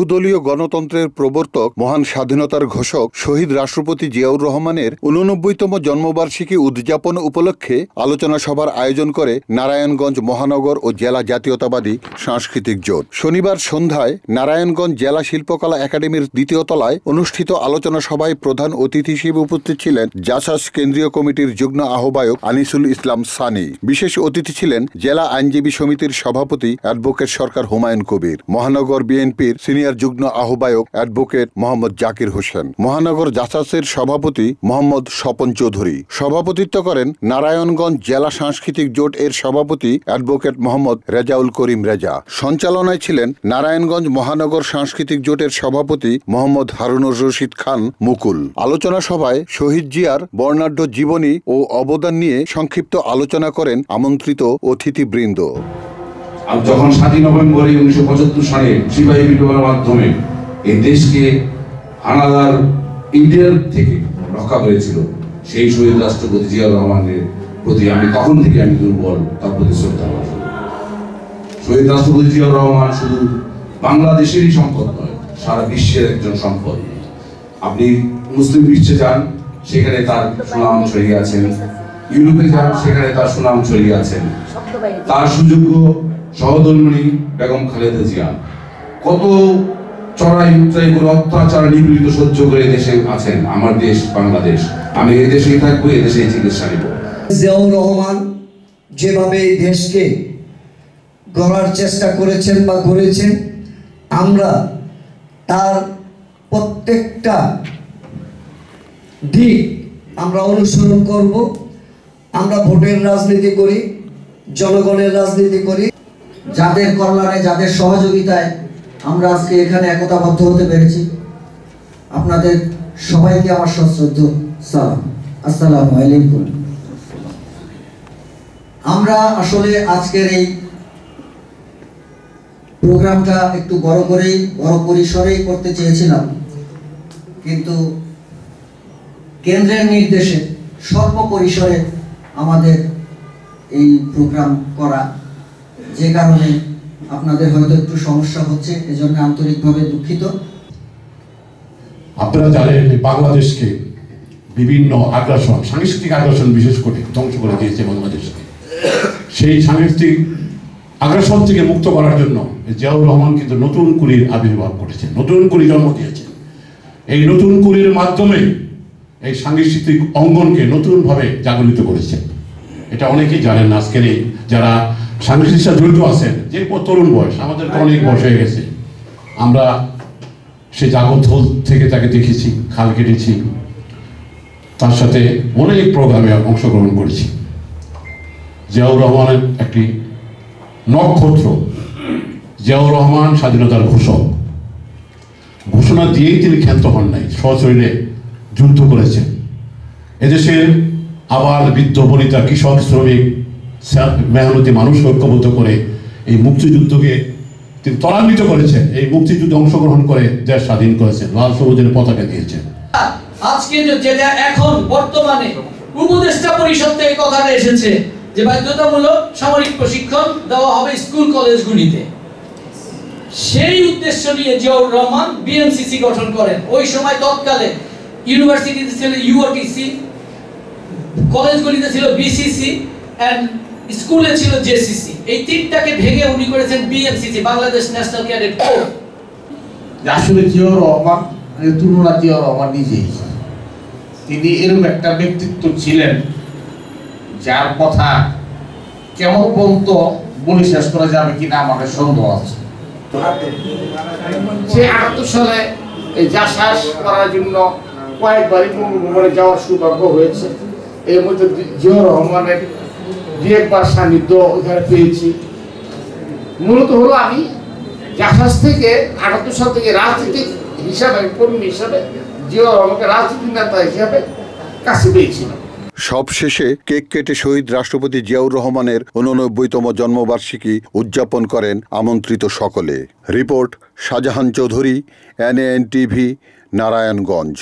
বহুদলীয় গণতন্ত্রের প্রবর্তক, মহান স্বাধীনতার ঘোষক শহীদ রাষ্ট্রপতি জিয়াউর রহমানের ৮৯তম জন্মবার্ষিকী উদযাপন উপলক্ষে আলোচনা সভার আয়োজন করে নারায়ণগঞ্জ মহানগর ও জেলা জাতীয়তাবাদী সাংস্কৃতিক জোট। শনিবার সন্ধ্যায় নারায়ণগঞ্জ জেলা শিল্পকলা একাডেমির ২য় তলায় অনুষ্ঠিত আলোচনা সভায় প্রধান অতিথি হিসেবে উপস্থিত ছিলেন জাসাস কেন্দ্রীয় কমিটির যুগ্ম আহ্বায়ক আনিসুল ইসলাম সানি। বিশেষ অতিথি ছিলেন জেলা আইনজীবী সমিতির সভাপতি অ্যাডভোকেট সরকার হুমায়ুন কবির, মহানগর বিএনপির সিনিয়র যুগ্ম আহ্বায়ক অ্যাডভোকেট মোহাম্মদ জাকির হোসেন, মহানগর জাসাসের সভাপতি মোহাম্মদ স্বপন চৌধুরী। সভাপতিত্ব করেন নারায়ণগঞ্জ জেলা সাংস্কৃতিক জোট এর সভাপতি অ্যাডভোকেট মোহাম্মদ রেজাউল করিম রেজা। সঞ্চালনায় ছিলেন নারায়ণগঞ্জ মহানগর সাংস্কৃতিক জোটের সভাপতি মোহাম্মদ হারুনুর রশিদ খান মুকুল। আলোচনা সভায় শহীদ জিয়ার বর্ণাঢ্য জীবনী ও অবদান নিয়ে সংক্ষিপ্ত আলোচনা করেন আমন্ত্রিত অতিথিবৃন্দ। যখন ৭ই নভেম্বর ১৯৭৫ সালে সিপাহী বিপ্লবের মাধ্যমে এই দেশকে হানাদার ইন্ডিয়ার থেকে রক্ষা করেছিল, সেই শহীদ রাষ্ট্রপতি জিয়াউর রহমানের প্রতি আমি তখন থেকে দুর্বল, তার প্রতি শ্রদ্ধা। শহীদ রাষ্ট্রপতি জিয়াউর রহমান শুধু বাংলাদেশেরই সম্পদ নয়, সারা বিশ্বের একজন সম্পদ। আপনি মুসলিম বিশ্বে যান, সেখানে তার সুনাম ছড়িয়ে আছেন। ইউরোপে যান, সেখানে তার সুনাম ছড়িয়ে আছেন। তার সুযোগ্য সহধর্মিণী বেগম খালেদা জিয়া কত চড়াই উচ্চাই করে অত্যাচার নিপীড়িত সহ্য করে দেশে আছেন। আমার দেশ বাংলাদেশ, আমি এই দেশেই থাকবো, এই দেশেই চিকিৎসা নিব। জিয়াউর রহমান যেভাবে এই দেশকে গড়ার চেষ্টা করেছেন বা গড়েছেন, আমরা তার প্রত্যেকটা দিক আমরা অনুসরণ করব। আমরা ভোটের রাজনীতি করি, জনগণের রাজনীতি করি, যাদের কল্যাণে, যাদের সহযোগিতায় আমরা আজকে এখানে একতাবদ্ধ হতে পেরেছি। আপনাদের সবাইকে আমার সশ্রদ্ধ সালাম, আসসালামু আলাইকুম। আমরা আসলে আজকের এই প্রোগ্রামটা একটু বড় পরিসরেই করতে চেয়েছিলাম, কিন্তু কেন্দ্রের নির্দেশে স্বল্প পরিসরে আমাদের এই প্রোগ্রাম করা, যে কারণে আপনাদের হয়তো একটু সমস্যা হচ্ছে, এজন্য আন্তরিকভাবে দুঃখিত। আপনারা জানেন বাংলাদেশকে বিভিন্ন আগ্রাসন, সাংস্কৃতিক আগ্রাসন বিশেষ করে ধ্বংস করে দিয়েছে বাংলাদেশকে। সেই সাংস্কৃতিক আগ্রাসন থেকে মুক্ত করার জন্য জিয়াউর রহমান কিন্তু নতুন কুলির আবির্ভাব করেছেন, নতুন কুলি জন্ম দিয়েছেন। এই নতুন কুলির মাধ্যমে এই সাংস্কৃতিক অঙ্গনকে নতুনভাবে জাগরিত করেছেন। এটা অনেকেই জানেন না। আজকের এই যারা সাংস্কৃতিক সাথে জড়িত আছেন, যে তরুণ বয়স, আমাদের অনেক বয়স হয়ে গেছে, আমরা সে জাগরথল থেকে তাকে দেখেছি, খাল কেটেছি, তার সাথে অনেক প্রোগ্রামে অংশগ্রহণ করেছি। জিয়াউর রহমানের একটি নক্ষত্র। জিয়াউর রহমান স্বাধীনতার ঘোষক, ঘোষণা দিয়েই তিনি ক্ষান্ত হন নাই, সশরীরে যুদ্ধ করেছেন। এদেশের আবাল বৃদ্ধ বনিতা, কৃষক, শ্রমিক, মেহনতি মানুষ ঐক্যবদ্ধ করে এই মুক্তিযুদ্ধকে তিনি ত্বরান্বিত করেছেন। এই মুক্তিযুদ্ধে অংশগ্রহণ করে দেশ স্বাধীন করেছেন, লাল সবুজের পতাকা দিয়েছেন। আজকে যেটা এখন বর্তমানে উপদেষ্টা পরিষদ থেকে কথাটা এসেছে যে বাধ্যতামূলক সামরিক প্রশিক্ষণ দেওয়া হবে স্কুল কলেজগুলিতে, সেই উদ্দেশ্য নিয়ে জিয়াউর রহমান বিএমসিসি গঠন করেন। ওই সময় তৎকালে ইউনিভার্সিটিতে ছিল ইউওটিসি, কলেজগুলিতে ছিল বিসিসি এন্ড স্কুলে ছিল জেসিসি। এই তিনটাকে ভেঙে উনি করেছেন বিএমসিসি, বাংলাদেশ ন্যাশনাল ক্যাডেট কোর। আসলে জিয়াউর রহমান তুলনা জিয়াউর রহমান নিজেই, তিনি এরকম একটা ব্যক্তিত্ব ছিলেন যার কথা কেমন পর্যন্ত বলে শেষ করা যাবে কিনা আমাদের সন্দেহ আছে। সে ৭৮ সালে এই জাসাস করার জন্য কয়েকবারই ভ্রমণে যাওয়ার সৌভাগ্য হয়েছে। এর মধ্যে জিয়াউর রহমানের দু একবার সান্নিধ্য ওইখানে পেয়েছি। মূলত হলো আমি জাসাস থেকে ৭৮ সাল থেকে রাজনীতিক হিসাবে, কর্মী হিসাবে জিয়াউর রহমানকে রাজনীতিক নেতা হিসাবে কাছে পেয়েছিলাম। সবশেষে কেক কেটে শহীদ রাষ্ট্রপতি জিয়াউর রহমানের ৮৯তম জন্মবার্ষিকী উদযাপন করেন আমন্ত্রিত সকলে। Report Shahjahan Chowdhury, NAN TV, Narayanganj.